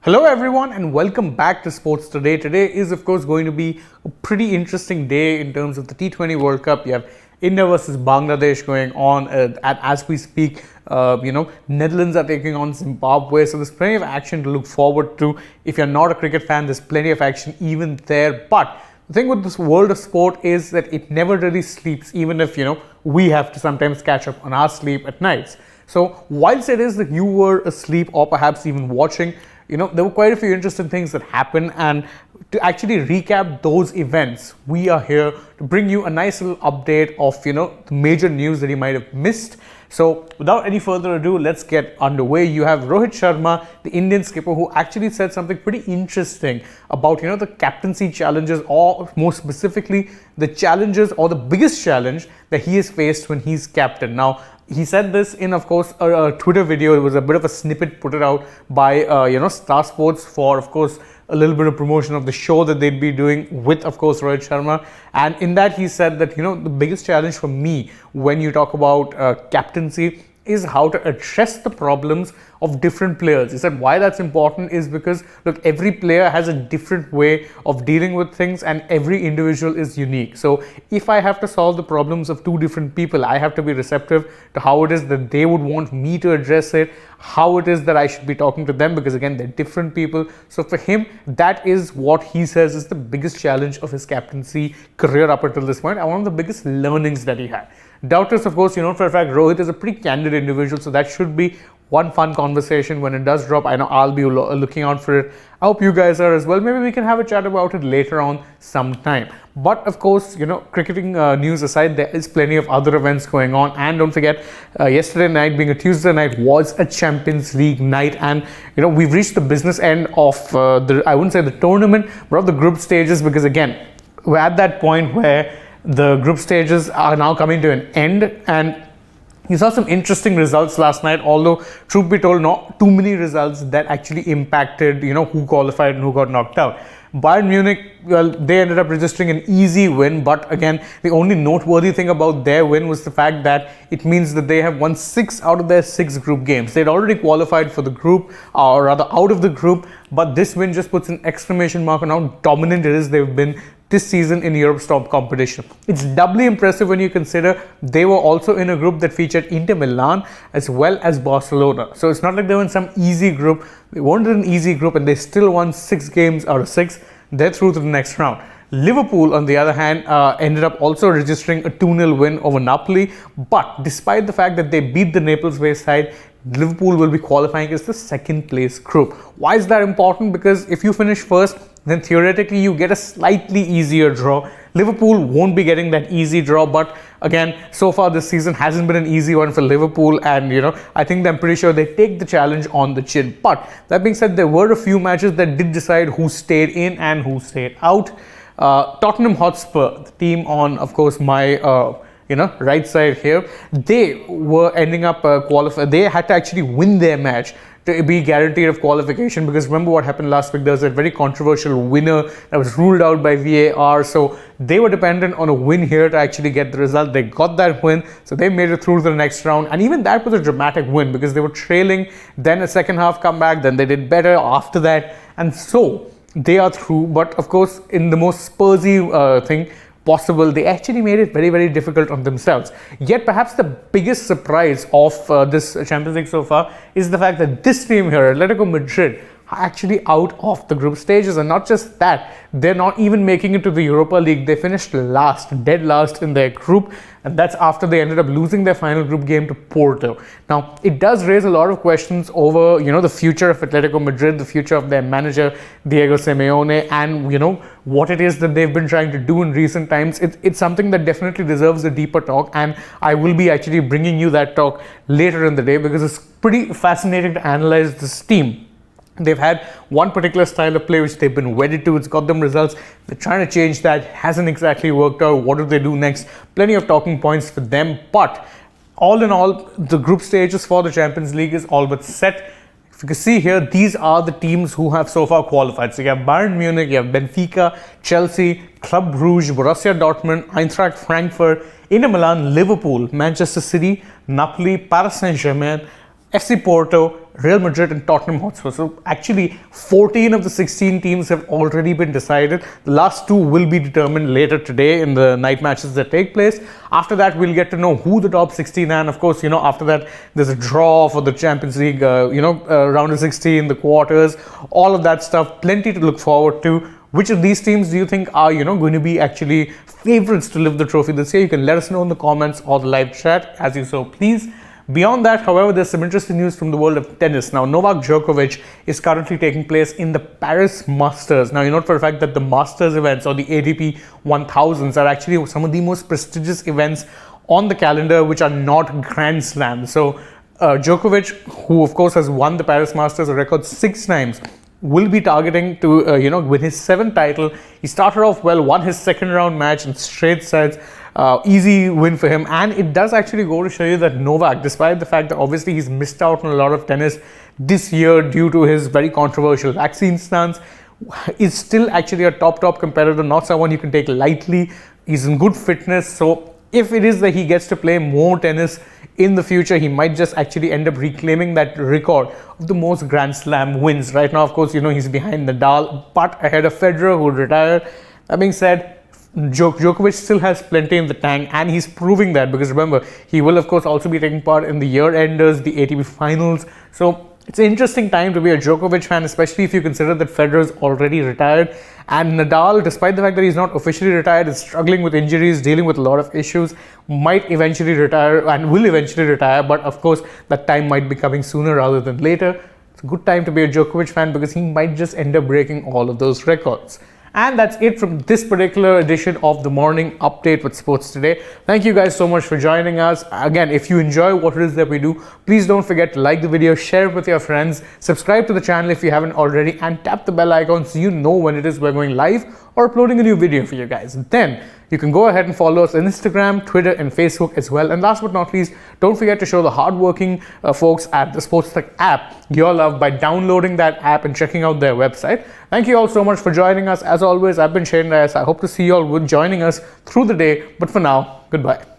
Hello everyone and welcome back to Sports Today. Today is of course going to be a pretty interesting day in terms of the T20 World Cup. You have India versus Bangladesh going on as we speak. Netherlands are taking on Zimbabwe, so there's plenty of action to look forward to. If you're not a cricket fan, there's plenty of action even there. But the thing with this world of sport is that it never really sleeps, even if we have to sometimes catch up on our sleep at nights. So whilst it is that you were asleep or perhaps even watching, there were quite a few interesting things that happened, and to actually recap those events, we are here to bring you a nice little update of, the major news that you might have missed. So without any further ado, let's get underway. You have Rohit Sharma, the Indian skipper, who actually said something pretty interesting about, the captaincy challenges, or more specifically, the challenges or the biggest challenge that he has faced when he's captain. Now, he said this in, of course, a Twitter video. It was a bit of a snippet put it out by, Star Sports for, of course, a little bit of promotion of the show that they'd be doing with, of course, Rohit Sharma. And in that, he said that, the biggest challenge for me when you talk about captaincy is how to address the problems of different players. He said why that's important is because, look, every player has a different way of dealing with things and every individual is unique. So if I have to solve the problems of two different people, I have to be receptive to how it is that they would want me to address it, how it is that I should be talking to them, because again, they're different people. So for him, that is what he says is the biggest challenge of his captaincy career up until this point, and one of the biggest learnings that he had. Doubters, of course, for a fact, Rohit is a pretty candid individual, so that should be one fun conversation when it does drop. I know I'll be looking out for it. I hope you guys are as well. Maybe we can have a chat about it later on sometime. But of course, cricketing news aside, there is plenty of other events going on. And don't forget, yesterday night, being a Tuesday night, was a Champions League night. And, we've reached the business end of I wouldn't say the tournament, but of the group stages, because again, we're at that point where the group stages are now coming to an end, and you saw some interesting results last night, although truth be told, not too many results that actually impacted, who qualified and who got knocked out. Bayern Munich, well, they ended up registering an easy win, but again, the only noteworthy thing about their win was the fact that it means that they have won 6 out of their 6 group games. They'd already qualified for the group, or rather out of the group, but this win just puts an exclamation mark on how dominant it is they've been this season in Europe's top competition. It's doubly impressive when you consider they were also in a group that featured Inter Milan as well as Barcelona. So it's not like they were in some easy group. They weren't in an easy group and they still won 6 games out of 6. They're through to the next round. Liverpool, on the other hand, ended up also registering a 2-0 win over Napoli. But despite the fact that they beat the Naples-based side, Liverpool will be qualifying as the second place group. Why is that important? Because if you finish first, then theoretically you get a slightly easier draw. Liverpool won't be getting that easy draw, but again, so far this season hasn't been an easy one for Liverpool, and I think I'm pretty sure they take the challenge on the chin. But that being said, there were a few matches that did decide who stayed in and who stayed out. Tottenham Hotspur, the team on, of course, my right side here, they were ending up qualified. They had to actually win their match to be guaranteed of qualification, because remember what happened last week. There was a very controversial winner that was ruled out by VAR, so they were dependent on a win here to actually get the result. They got that win, so they made it through to the next round, and even that was a dramatic win because they were trailing, then a second half comeback, then they did better after that, and so they are through. But of course, in the most Spursy thing possible, they actually made it very, very difficult on themselves. Yet perhaps the biggest surprise of this Champions League so far is the fact that this team here, Atletico Madrid, are actually out of the group stages. And not just that, they're not even making it to the Europa League. They finished last, dead last in their group, and that's after they ended up losing their final group game to Porto. Now, it does raise a lot of questions over, the future of Atletico Madrid, the future of their manager, Diego Simeone, and, what it is that they've been trying to do in recent times. It's something that definitely deserves a deeper talk, and I will be actually bringing you that talk later in the day, because it's pretty fascinating to analyze this team. They've had one particular style of play which they've been wedded to. It's got them results. They're trying to change that. Hasn't exactly worked out. What do they do next? Plenty of talking points for them. But all in all, the group stages for the Champions League is all but set. If you can see here, these are the teams who have so far qualified. So you have Bayern Munich, you have Benfica, Chelsea, Club Brugge, Borussia Dortmund, Eintracht Frankfurt, Inter Milan, Liverpool, Manchester City, Napoli, Paris Saint-Germain, FC Porto, Real Madrid, and Tottenham Hotspur. So actually, 14 of the 16 teams have already been decided. The last two will be determined later today in the night matches that take place. After that, we'll get to know who the top 16 are. And of course, after that, there's a draw for the Champions League, round of 16, the quarters, all of that stuff. Plenty to look forward to. Which of these teams do you think are, going to be actually favorites to lift the trophy this year? You can let us know in the comments or the live chat as you so please. Beyond that, however, there's some interesting news from the world of tennis. Now, Novak Djokovic is currently taking place in the Paris Masters. Now, you know for a fact that the Masters events or the ATP 1000s are actually some of the most prestigious events on the calendar which are not Grand Slams. So, Djokovic, who of course has won the Paris Masters a record 6 times, will be targeting to, win his 7th title. He started off well, won his second round match in straight sets. Easy win for him. And it does actually go to show you that Novak, despite the fact that obviously he's missed out on a lot of tennis this year due to his very controversial vaccine stance, is still actually a top competitor, not someone you can take lightly. He's in good fitness. So if it is that he gets to play more tennis in the future, he might just actually end up reclaiming that record of the most Grand Slam wins. Right now, of course, he's behind Nadal, but ahead of Federer, who retired. That being said, Djokovic still has plenty in the tank, and he's proving that, because remember, he will of course also be taking part in the year-enders, the ATP finals. So it's an interesting time to be a Djokovic fan, especially if you consider that Federer is already retired. And Nadal, despite the fact that he's not officially retired, is struggling with injuries, dealing with a lot of issues, might eventually retire and will eventually retire. But of course, that time might be coming sooner rather than later. It's a good time to be a Djokovic fan because he might just end up breaking all of those records. And that's it from this particular edition of the Morning Update with Sports Today. Thank you guys so much for joining us. Again, if you enjoy what it is that we do, please don't forget to like the video, share it with your friends, subscribe to the channel if you haven't already, and tap the bell icon so you know when it is we're going live or uploading a new video for you guys. Then you can go ahead and follow us on Instagram, Twitter, and Facebook as well. And last but not least, don't forget to show the hardworking folks at the AajTak app your love by downloading that app and checking out their website. Thank you all so much for joining us. As always, I've been Shane Reyes. I hope to see you all joining us through the day. But for now, goodbye.